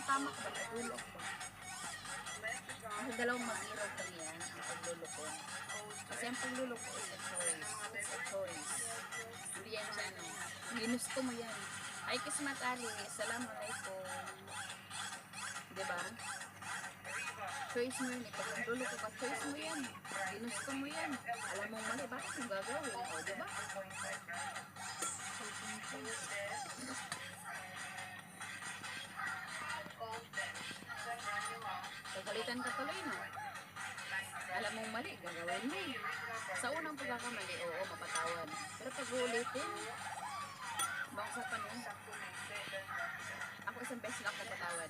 tama ka ba? Natulog ko. Kasi dalawang mag-iraw kami yan, ang pagluloko. Kasi ang pagluloko is a choice. It's a choice. Hindi yan siya, no? Ginusto mo yan. Ay, kismatari. Assalamualaikum. Diba? Choice mo yun. Pag nagluloko ka, choice mo yan. Ginusto mo yan. Alam mong mali, bakit mo gagawin? O, diba? Pagalitan ka tuloy, no? Alam mong mali, gagawin mo. Sa unang pagkakamali, oo, mapatawad. Pero pag ulitin, bangsa pa nun. Ako isang beses lang ako patawad.